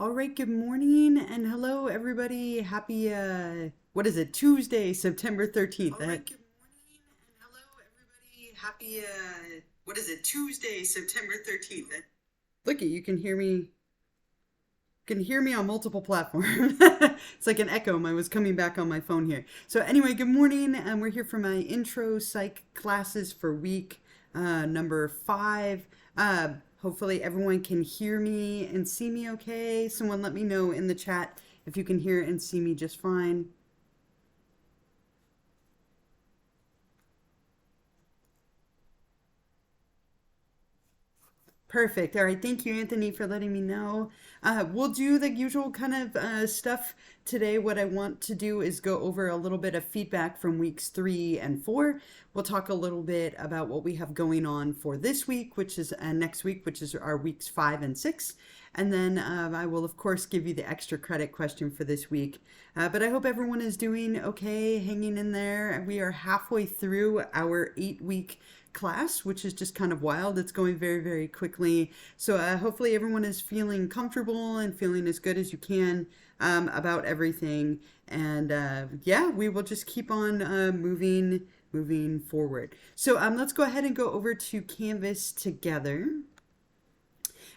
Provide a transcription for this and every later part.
All right, good morning and hello everybody. Happy what is it? Tuesday, September 13th. All right, good morning and hello everybody. Happy what is it? Tuesday, September 13th. Look, you can hear me on multiple platforms. It's like an echo. I was coming back on my phone here. So anyway, good morning, and we're here for my Intro Psych classes for week number 5. Hopefully everyone can hear me and see me okay. Someone let me know in the chat if you can hear and see me just fine. Perfect. All right. Thank you, Anthony, for letting me know. We'll do the usual kind of stuff today. What I want to do is go over a little bit of feedback from weeks 3 and 4. We'll talk a little bit about what we have going on for this week, which is next week, which is our weeks 5 and 6. And then I will, of course, give you the extra credit question for this week. But I hope everyone is doing okay, hanging in there. We are halfway through our 8-week class, which is just kind of wild. It's going very, very quickly. So hopefully everyone is feeling comfortable and feeling as good as you can about everything. And yeah, we will just keep on moving forward. So let's go ahead and go over to Canvas together.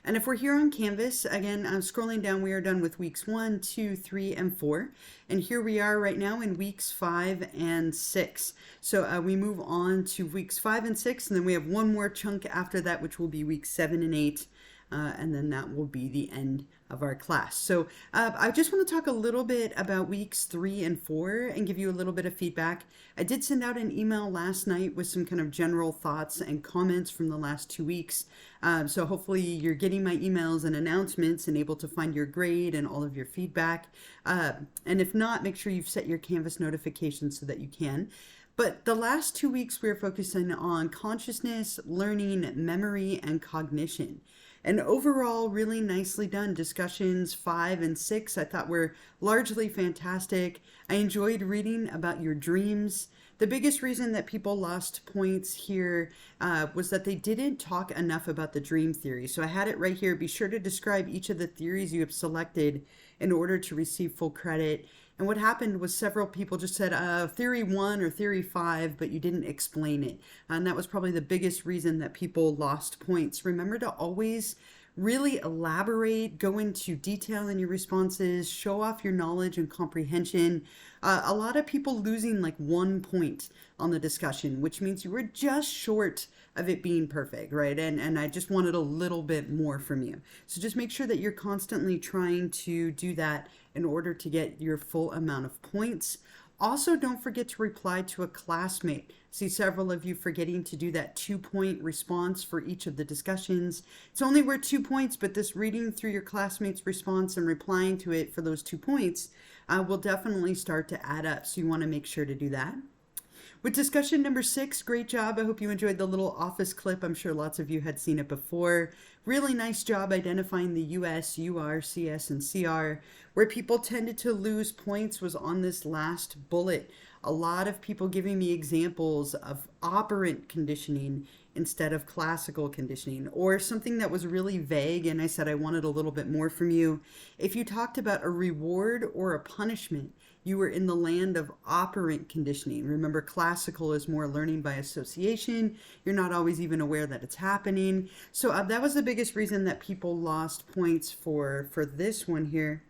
And if we're here on Canvas, again, I'm scrolling down, we are done with weeks 1, 2, 3, and 4. And here we are right now in weeks 5 and 6. So we move on to weeks 5 and 6, and then we have one more chunk after that, which will be weeks 7 and 8. And then that will be the end of our class. So I just want to talk a little bit about weeks 3 and 4 and give you a little bit of feedback. I did send out an email last night with some kind of general thoughts and comments from the last 2 weeks. So hopefully you're getting my emails and announcements and able to find your grade and all of your feedback. And if not, make sure you've set your Canvas notifications so that you can. But the last 2 weeks we're focusing on consciousness, learning, memory, and cognition. And overall, really nicely done. Discussions 5 and 6 I thought were largely fantastic. I enjoyed reading about your dreams. The biggest reason that people lost points here was that they didn't talk enough about the dream theory. So I had it right here. Be sure to describe each of the theories you have selected in order to receive full credit. And what happened was several people just said theory 1 or theory 5, but you didn't explain it. And that was probably the biggest reason that people lost points. Remember to always really elaborate, go into detail in your responses, show off your knowledge and comprehension. A lot of people losing like 1 point on the discussion, which means you were just short of it being perfect, right? And I just wanted a little bit more from you. So just make sure that you're constantly trying to do that in order to get your full amount of points. Also, don't forget to reply to a classmate. See several of you forgetting to do that 2-point response for each of the discussions. It's only worth 2 points, but this reading through your classmate's response and replying to it for those 2 points will definitely start to add up. So you want to make sure to do that. With discussion number 6, great job. I hope you enjoyed the little office clip. I'm sure lots of you had seen it before. Really nice job identifying the US, UR, CS, and CR. Where people tended to lose points was on this last bullet. A lot of people giving me examples of operant conditioning instead of classical conditioning, or something that was really vague and I said I wanted a little bit more from you. If you talked about a reward or a punishment, you were in the land of operant conditioning. Remember, classical is more learning by association. You're not always even aware that it's happening. So that was the biggest reason that people lost points for this one here.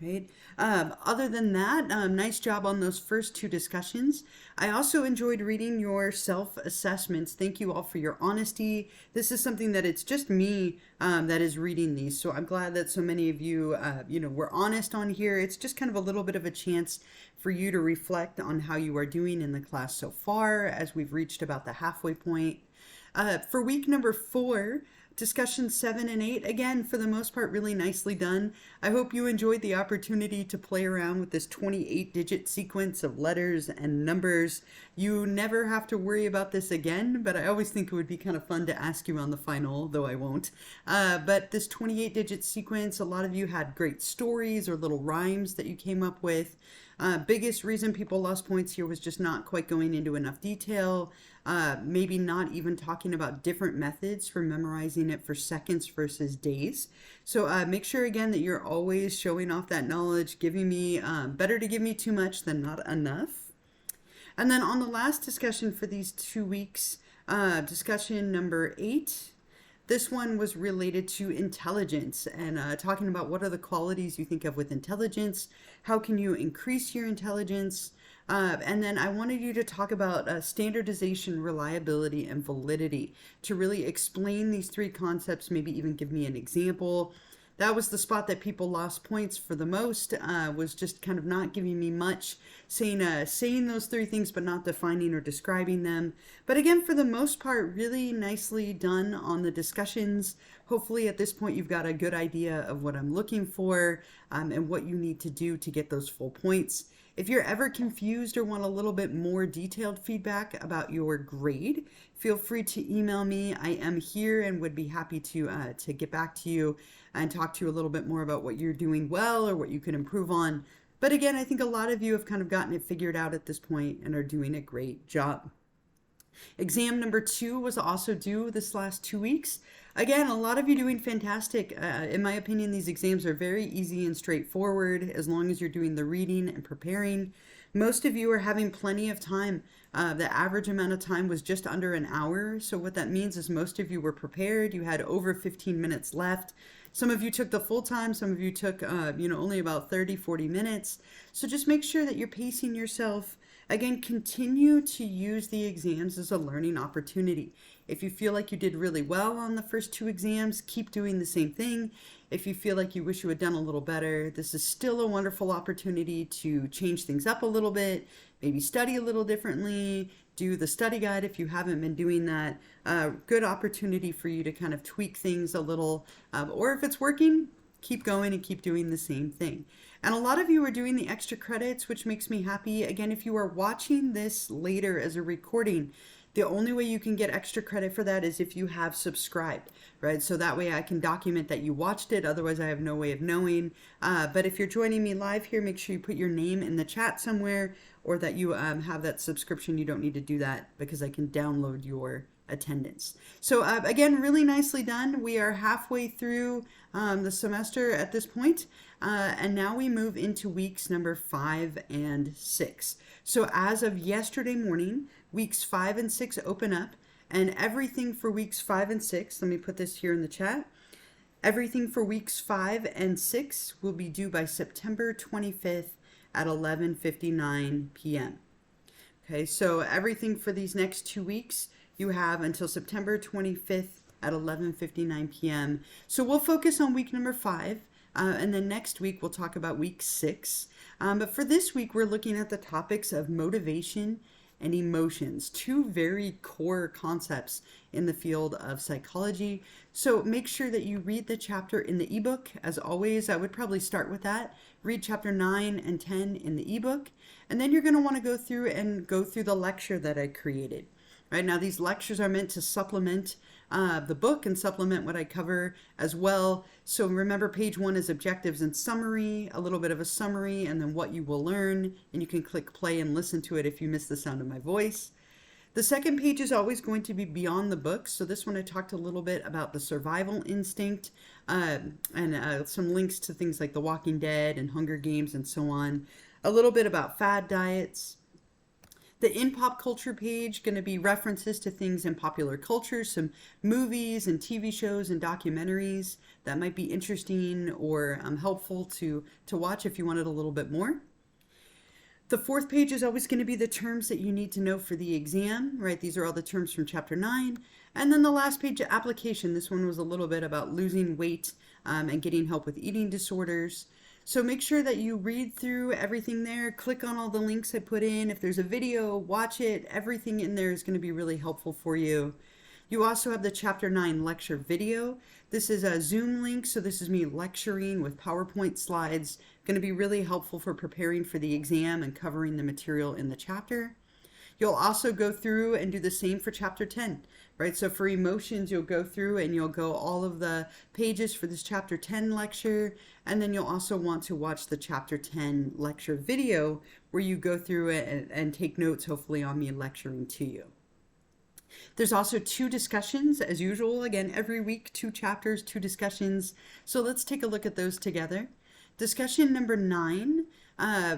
Right. Other than that, nice job on those first 2 discussions. I also enjoyed reading your self-assessments. Thank you all for your honesty. This is something that it's just me that is reading these. So I'm glad that so many of you, were honest on here. It's just kind of a little bit of a chance for you to reflect on how you are doing in the class so far as we've reached about the halfway point. For week number 4, discussions 7 and 8, again, for the most part, really nicely done. I hope you enjoyed the opportunity to play around with this 28-digit sequence of letters and numbers. You never have to worry about this again, but I always think it would be kind of fun to ask you on the final, though I won't. But this 28-digit sequence, a lot of you had great stories or little rhymes that you came up with. Biggest reason people lost points here was just not quite going into enough detail, maybe not even talking about different methods for memorizing it for seconds versus days. So make sure again that you're always showing off that knowledge, giving me, better to give me too much than not enough. And then on the last discussion for these 2 weeks, discussion number 8, this one was related to intelligence and talking about what are the qualities you think of with intelligence, how can you increase your intelligence, and then I wanted you to talk about standardization, reliability, and validity to really explain these 3 concepts, maybe even give me an example. That was the spot that people lost points for the most, was just kind of not giving me much, saying those 3 things but not defining or describing them. But again, for the most part, really nicely done on the discussions. Hopefully at this point you've got a good idea of what I'm looking for and what you need to do to get those full points. If you're ever confused or want a little bit more detailed feedback about your grade, feel free to email me. I am here and would be happy to get back to you and talk to you a little bit more about what you're doing well or what you can improve on. But again, I think a lot of you have kind of gotten it figured out at this point and are doing a great job. Exam number 2 was also due this last 2 weeks. Again, a lot of you doing fantastic. In my opinion, these exams are very easy and straightforward as long as you're doing the reading and preparing. Most of you are having plenty of time. The average amount of time was just under an hour. So what that means is most of you were prepared. You had over 15 minutes left. Some of you took the full time. Some of you took, only about 30, 40 minutes. So just make sure that you're pacing yourself. Again, continue to use the exams as a learning opportunity. If you feel like you did really well on the first 2 exams, keep doing the same thing. If you feel like you wish you had done a little better, this is still a wonderful opportunity to change things up a little bit, maybe study a little differently, do the study guide if you haven't been doing that. Good opportunity for you to kind of tweak things a little, or if it's working, keep going and keep doing the same thing. And a lot of you are doing the extra credits, which makes me happy. Again, if you are watching this later as a recording, the only way you can get extra credit for that is if you have subscribed, right? So that way I can document that you watched it. Otherwise, I have no way of knowing. But if you're joining me live here, make sure you put your name in the chat somewhere or that you have that subscription. You don't need to do that because I can download your attendance. So again, really nicely done. We are halfway through the semester at this point, and now we move into weeks number 5 and 6. So as of yesterday morning, weeks 5 and 6 open up, and everything for weeks 5 and 6, let me put this here in the chat, everything for weeks 5 and 6 will be due by September 25th at 11:59 p.m. Okay, so everything for these next 2 weeks, you have until September 25th at 11:59 p.m. So we'll focus on week number 5, and then next week we'll talk about week 6. But for this week, we're looking at the topics of motivation and emotions, 2 very core concepts in the field of psychology. So make sure that you read the chapter in the ebook. As always, I would probably start with that. Read chapter 9 and 10 in the ebook, and then you're going to want to go through the lecture that I created. Right now, these lectures are meant to supplement the book and supplement what I cover as well. So remember, page 1 is objectives and summary, a little bit of a summary, and then what you will learn. And you can click play and listen to it if you miss the sound of my voice. The second page is always going to be beyond the book. So this one I talked a little bit about the survival instinct and some links to things like The Walking Dead and Hunger Games and so on. A little bit about fad diets. The in pop culture page, going to be references to things in popular culture, some movies and TV shows and documentaries that might be interesting or helpful to watch if you wanted a little bit more. The 4th page is always going to be the terms that you need to know for the exam, right? These are all the terms from chapter 9. And then the last page, application. This one was a little bit about losing weight and getting help with eating disorders. So make sure that you read through everything there, click on all the links I put in. If there's a video, watch it. Everything in there is going to be really helpful for you. You also have the chapter 9 lecture video. This is a Zoom link, so this is me lecturing with PowerPoint slides. Going to be really helpful for preparing for the exam and covering the material in the chapter. You'll also go through and do the same for chapter 10, right? So for emotions, you'll go through and you'll go all of the pages for this chapter 10 lecture. And then you'll also want to watch the chapter 10 lecture video where you go through it and take notes, hopefully, on me lecturing to you. There's also 2 discussions, as usual. Again, every week, 2 chapters, 2 discussions. So let's take a look at those together. Discussion number 9,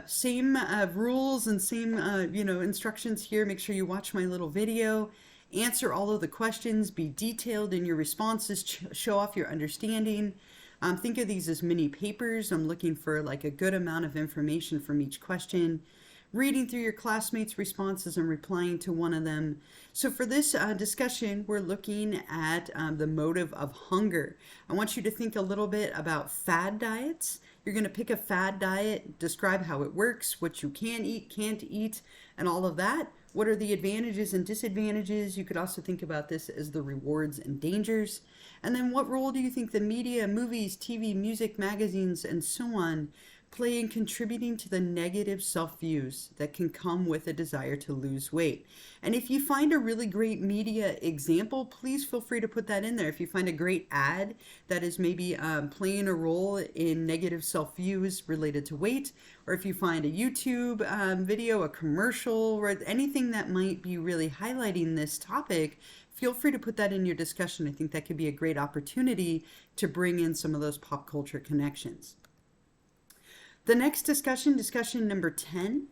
same rules and same instructions here. Make sure you watch my little video. Answer all of the questions. Be detailed in your responses. Show off your understanding. Think of these as mini papers. I'm looking for like a good amount of information from each question. Reading through your classmates' responses and replying to one of them. So for this discussion, we're looking at the motive of hunger. I want you to think a little bit about fad diets. You're going to pick a fad diet, describe how it works, what you can eat, can't eat, and all of that. What are the advantages and disadvantages? You could also think about this as the rewards and dangers. And then what role do you think the media, movies, TV, music, magazines, and so on play in contributing to the negative self-views that can come with a desire to lose weight? And if you find a really great media example, please feel free to put that in there. If you find a great ad that is maybe playing a role in negative self-views related to weight, or if you find a YouTube video, a commercial, or anything that might be really highlighting this topic, feel free to put that in your discussion. I think that could be a great opportunity to bring in some of those pop culture connections. The next discussion number 10,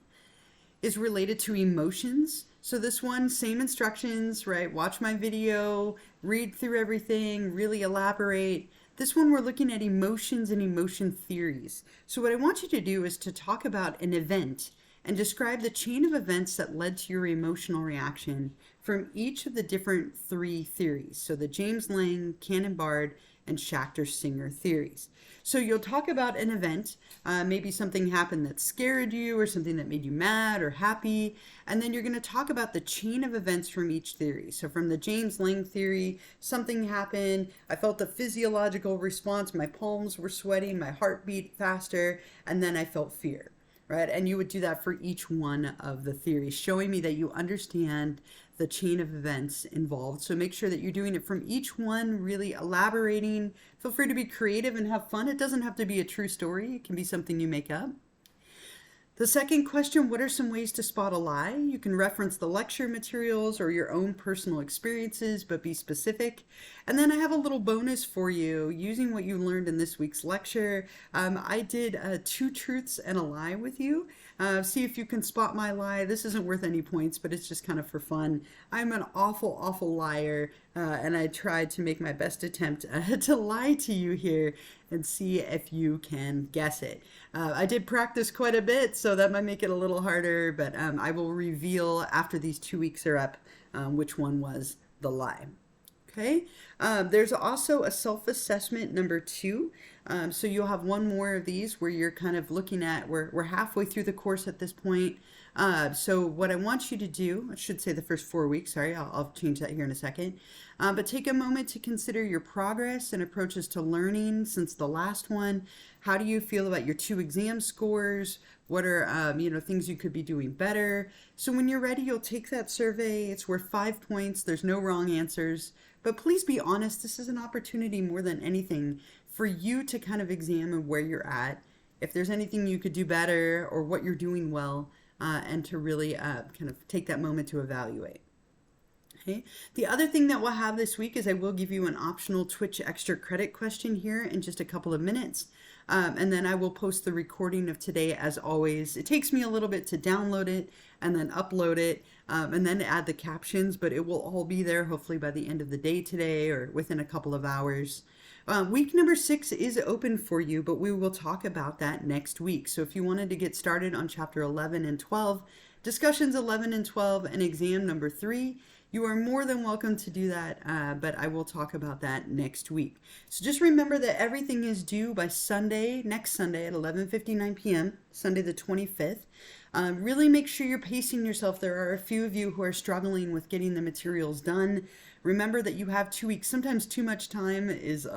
is related to emotions. So this one, same instructions, right? Watch my video, read through everything, really elaborate. This one, we're looking at emotions and emotion theories. So what I want you to do is to talk about an event and describe the chain of events that led to your emotional reaction from each of the different 3 theories. So the James Lang, Cannon-Bard, and Schachter-Singer theories. So you'll talk about an event, maybe something happened that scared you or something that made you mad or happy, and then you're going to talk about the chain of events from each theory. So from the James Lang theory, something happened, I felt a physiological response, my palms were sweating, my heart beat faster, and then I felt fear. Right? And you would do that for each one of the theories, showing me that you understand the chain of events involved. So make sure that you're doing it from each one, really elaborating. Feel free to be creative and have fun. It doesn't have to be a true story. It can be something you make up. The second question, what are some ways to spot a lie? You can reference the lecture materials or your own personal experiences, but be specific. And then I have a little bonus for you using what you learned in this week's lecture. I did 2 truths and a lie with you. See if you can spot my lie. This isn't worth any points, but it's just kind of for fun. I'm an awful, awful liar, and I tried to make my best attempt to lie to you here and see if you can guess it. I did practice quite a bit, so that might make it a little harder, but I will reveal after these 2 weeks are up which one was the lie. Okay, there's also a self-assessment number 2. So you'll have one more of these where you're kind of looking at, we're halfway through the course at this point. So what I want you to do, I should say the first 4 weeks, sorry, I'll change that here in a second. But take a moment to consider your progress and approaches to learning since the last one. How do you feel about your 2 exam scores? What are, things you could be doing better? So when you're ready, you'll take that survey. It's worth 5 points. There's no wrong answers. But please be honest, this is an opportunity more than anything for you to kind of examine where you're at, if there's anything you could do better or what you're doing well, and to really kind of take that moment to evaluate. Okay. The other thing that we'll have this week is I will give you an optional Twitch extra credit question here in just a couple of minutes. And then I will post the recording of today as always. It takes me a little bit to download it and then upload it and then add the captions, but it will all be there hopefully by the end of the day today or within a couple of hours. Week number 6 is open for you, but we will talk about that next week. So if you wanted to get started on chapter 11 and 12, discussions 11 and 12, and exam number 3, you are more than welcome to do that, but I will talk about that next week. So just remember that everything is due by Sunday, next Sunday at 11:59 p.m., Sunday the 25th. Really make sure you're pacing yourself. There are a few of you who are struggling with getting the materials done. Remember that you have 2 weeks. Sometimes too much time is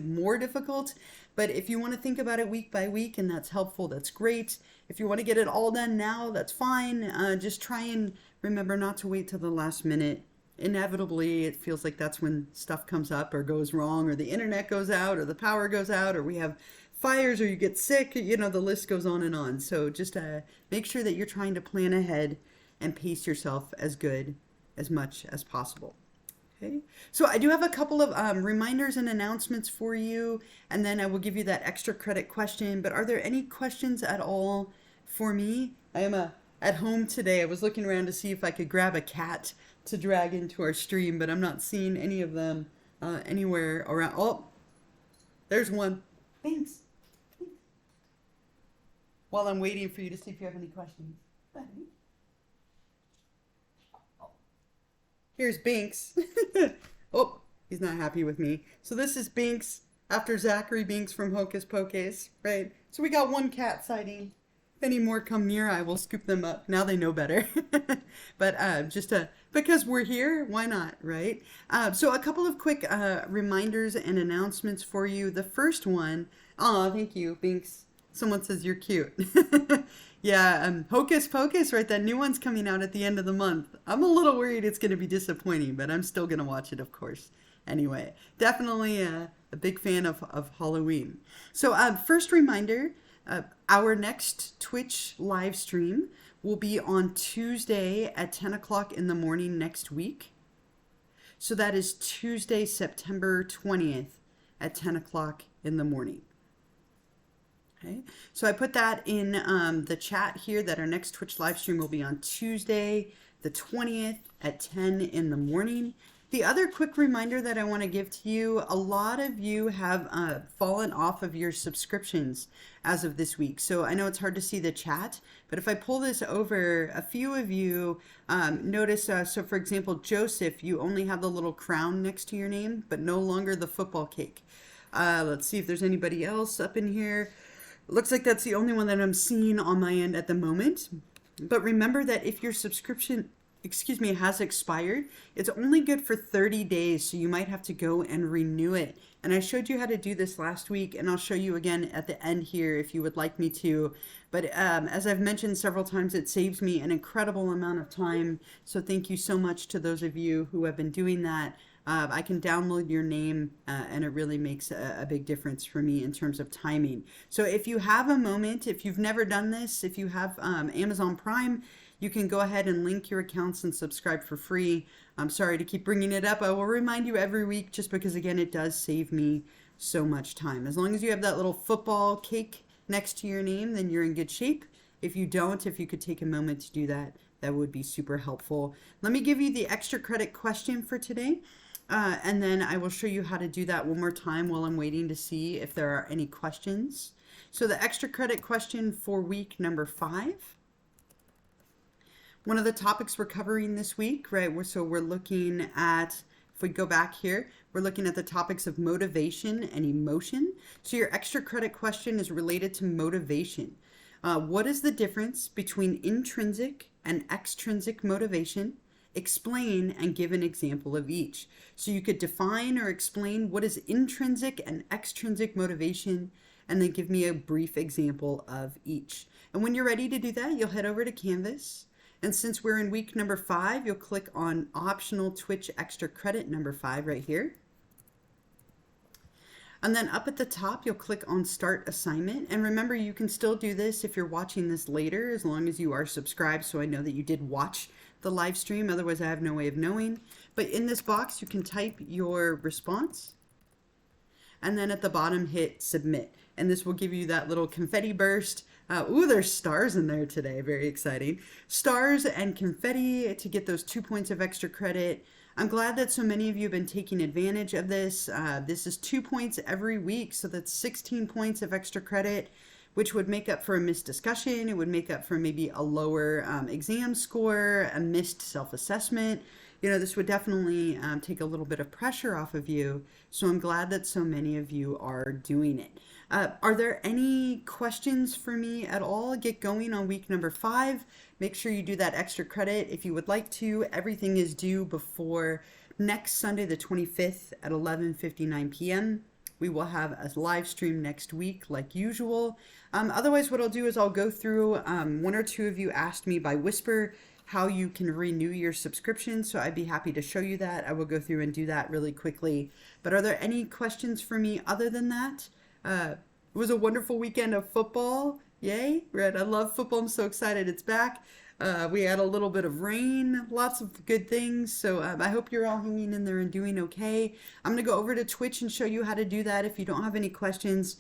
more difficult, but if you want to think about it week by week and that's helpful, that's great. If you want to get it all done now, that's fine. Just try and remember not to wait till the last minute. Inevitably, it feels like that's when stuff comes up or goes wrong, or the internet goes out, or the power goes out, or we have fires, or you get sick. You know, the list goes on and on. So just make sure that you're trying to plan ahead and pace yourself as much as possible. Okay, so I do have a couple of reminders and announcements for you, and then I will give you that extra credit question. But are there any questions at all for me? I am at home today. I was looking around to see if I could grab a cat to drag into our stream, but I'm not seeing any of them anywhere around. Oh, there's one. Thanks. While I'm waiting for you to see if you have any questions. Here's Binks. Oh, he's not happy with me. So this is Binks after Zachary Binks from Hocus Pocus, right? So we got one cat sighting. If any more come near, I will scoop them up. Now they know better. But because we're here, why not, right? So a couple of quick reminders and announcements for you. The first one, oh, thank you, Binks. Someone says you're cute. Yeah, Hocus Pocus, right? That new one's coming out at the end of the month. I'm a little worried it's going to be disappointing, but I'm still going to watch it, of course. Anyway, definitely a big fan of Halloween. So first reminder, our next Twitch live stream will be on Tuesday at 10 o'clock in the morning next week. So that is Tuesday, September 20th at 10 o'clock in the morning. Okay, so I put that in the chat here that our next Twitch live stream will be on Tuesday, the 20th at 10 in the morning. The other quick reminder that I want to give to you, a lot of you have fallen off of your subscriptions as of this week. So I know it's hard to see the chat, but if I pull this over, a few of you notice, so for example, Joseph, you only have the little crown next to your name, but no longer the football cake. Let's see if there's anybody else up in here. Looks like that's the only one that I'm seeing on my end at the moment. But remember that if your subscription, has expired, it's only good for 30 days. So you might have to go and renew it. And I showed you how to do this last week, and I'll show you again at the end here if you would like me to. But as I've mentioned several times, it saves me an incredible amount of time. So thank you so much to those of you who have been doing that. I can download your name and it really makes a big difference for me in terms of timing. So if you have a moment, if you've never done this, if you have Amazon Prime, you can go ahead and link your accounts and subscribe for free. I'm sorry to keep bringing it up. I will remind you every week just because, again, it does save me so much time. As long as you have that little football cake next to your name, then you're in good shape. If you don't, if you could take a moment to do that, that would be super helpful. Let me give you the extra credit question for today. And then I will show you how to do that one more time while I'm waiting to see if there are any questions. So the extra credit question for week number 5. One of the topics we're covering this week, right? So we're looking at, if we go back here, we're looking at the topics of motivation and emotion. So your extra credit question is related to motivation. What is the difference between intrinsic and extrinsic motivation? Explain and give an example of each. So you could define or explain what is intrinsic and extrinsic motivation, and then give me a brief example of each. And when you're ready to do that, you'll head over to Canvas. And since we're in week number 5, you'll click on optional Twitch extra credit number 5 right here. And then up at the top, you'll click on Start Assignment. And remember, you can still do this if you're watching this later, as long as you are subscribed, so I know that you did watch the live stream. Otherwise, I have no way of knowing. But in this box, you can type your response. And then at the bottom, hit Submit. And this will give you that little confetti burst. Ooh, there's stars in there today. Very exciting. Stars and confetti to get those 2 points of extra credit. I'm glad that so many of you have been taking advantage of this. This is 2 points every week, so that's 16 points of extra credit, which would make up for a missed discussion. It would make up for maybe a lower exam score, a missed self-assessment. You know, this would definitely take a little bit of pressure off of you. So I'm glad that so many of you are doing it. Are there any questions for me at all? Get going on week number 5. Make sure you do that extra credit if you would like to. Everything is due before next Sunday, the 25th at 11:59 p.m. We will have a live stream next week like usual. Otherwise, what I'll do is I'll go through, one or two of you asked me by whisper how you can renew your subscription. So I'd be happy to show you that. I will go through and do that really quickly. But are there any questions for me other than that? It was a wonderful weekend of football. Yay, Red. I love football. I'm so excited it's back. We had a little bit of rain, lots of good things. So I hope you're all hanging in there and doing okay. I'm going to go over to Twitch and show you how to do that. If you don't have any questions,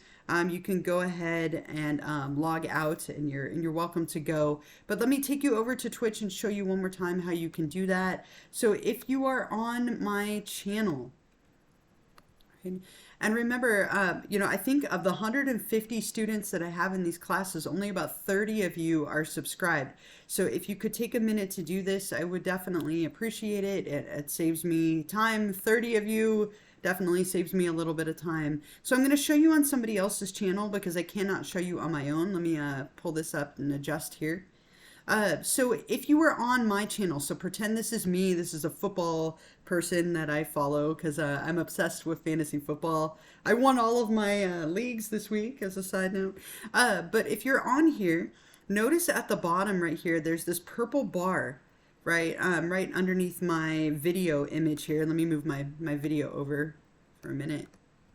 you can go ahead and log out, and you're welcome to go. But let me take you over to Twitch and show you one more time how you can do that. So if you are on my channel, and remember, I think of the 150 students that I have in these classes, only about 30 of you are subscribed. So if you could take a minute to do this, I would definitely appreciate it. It saves me time. 30 of you definitely saves me a little bit of time. So I'm going to show you on somebody else's channel because I cannot show you on my own. Let me pull this up and adjust here. So if you were on my channel, so pretend this is me, this is a football person that I follow because I'm obsessed with fantasy football. I won all of my leagues this week, as a side note. But if you're on here, notice at the bottom right here, there's this purple bar, right? Right underneath my video image here. Let me move my video over for a minute.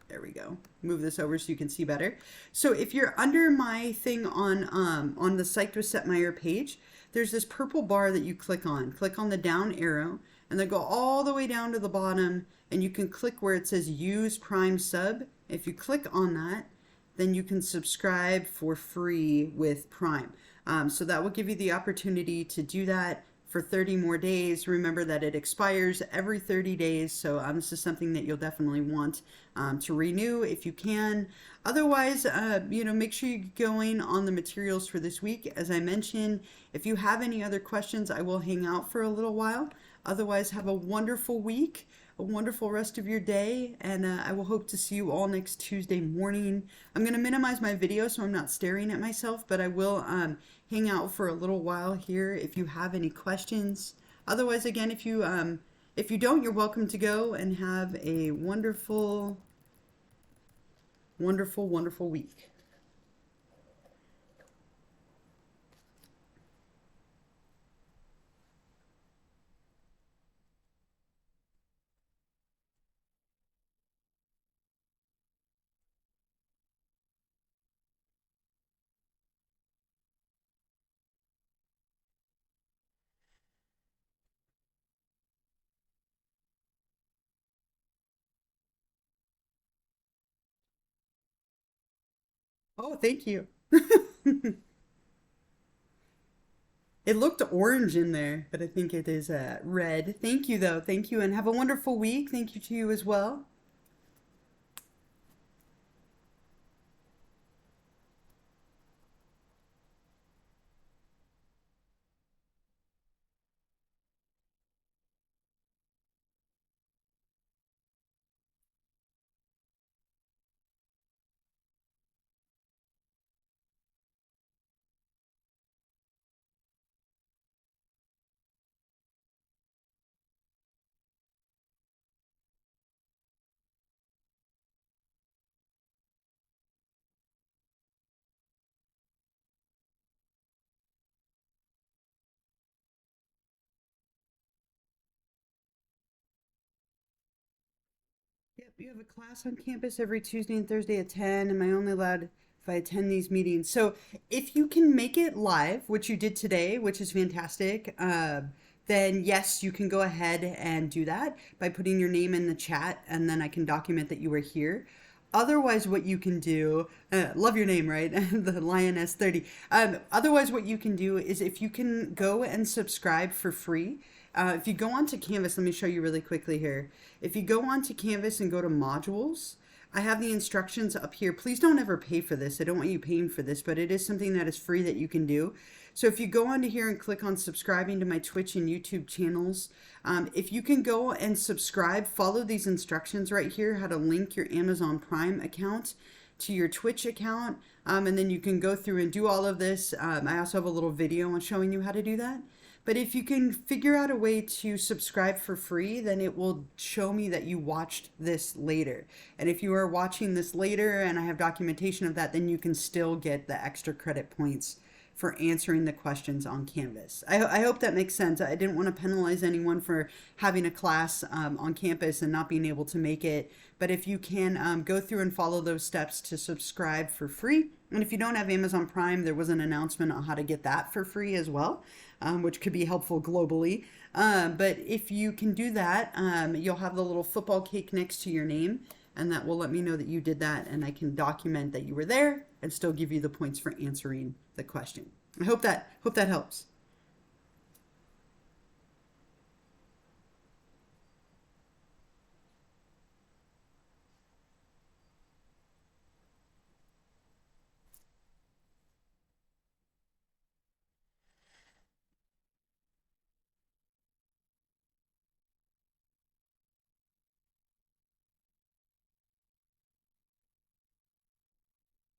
There we go. Move this over so you can see better. So if you're under my thing on the Psyched with Setmire page, there's this purple bar that you click on. Click on the down arrow and then go all the way down to the bottom, and you can click where it says Use Prime Sub. If you click on that, then you can subscribe for free with Prime. So that will give you the opportunity to do that for 30 more days. Remember that it expires every 30 days, so this is something that you'll definitely want to renew if you can. Otherwise, make sure you're going on the materials for this week. As I mentioned, if you have any other questions, I will hang out for a little while. Otherwise, have a wonderful week, a wonderful rest of your day, and I will hope to see you all next Tuesday morning. I'm going to minimize my video so I'm not staring at myself, but I will hang out for a little while here if you have any questions. Otherwise, again, if you don't, you're welcome to go and have a wonderful, wonderful, wonderful week. Oh, thank you. It looked orange in there, but I think it is red. Thank you, though. Thank you, and have a wonderful week. Thank you to you as well. Yep, you have a class on campus every Tuesday and Thursday at 10. Am I only allowed if I attend these meetings? So if you can make it live, which you did today, which is fantastic, then yes, you can go ahead and do that by putting your name in the chat, and then I can document that you were here. Otherwise, what you can do, love your name, right? The Lioness 30. Otherwise, what you can do is if you can go and subscribe for free. If you go onto Canvas, let me show you really quickly here. If you go onto Canvas and go to modules, I have the instructions up here. Please don't ever pay for this. I don't want you paying for this, but it is something that is free that you can do. So if you go onto here and click on subscribing to my Twitch and YouTube channels, if you can go and subscribe, follow these instructions right here, how to link your Amazon Prime account to your Twitch account, and then you can go through and do all of this. I also have a little video on showing you how to do that. But if you can figure out a way to subscribe for free, then it will show me that you watched this later. And if you are watching this later and I have documentation of that, then you can still get the extra credit points for answering the questions on Canvas. I hope that makes sense. I didn't want to penalize anyone for having a class on campus and not being able to make it. But if you can go through and follow those steps to subscribe for free. And if you don't have Amazon Prime, there was an announcement on how to get that for free as well, which could be helpful globally. But if you can do that, you'll have the little football cake next to your name, and that will let me know that you did that, and I can document that you were there and still give you the points for answering the question. I hope that helps.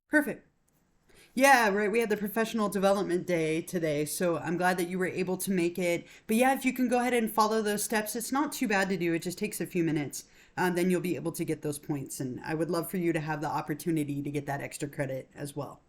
Perfect. Yeah, right. We had the professional development day today, so I'm glad that you were able to make it. But yeah, if you can go ahead and follow those steps, it's not too bad to do. It just takes a few minutes. Then you'll be able to get those points. And I would love for you to have the opportunity to get that extra credit as well.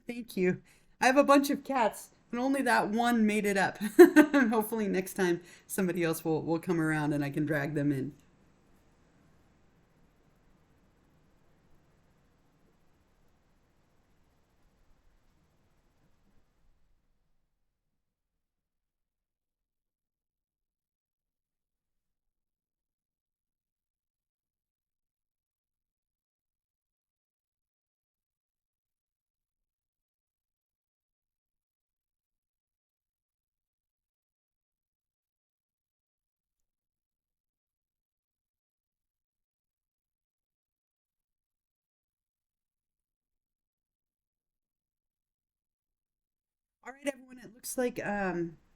Thank you. I have a bunch of cats, and only that one made it up. Hopefully, next time somebody else will come around and I can drag them in. All right, everyone, it looks like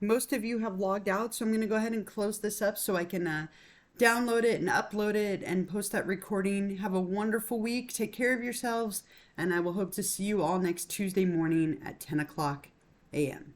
most of you have logged out, so I'm going to go ahead and close this up so I can download it and upload it and post that recording. Have a wonderful week. Take care of yourselves, and I will hope to see you all next Tuesday morning at 10 o'clock a.m.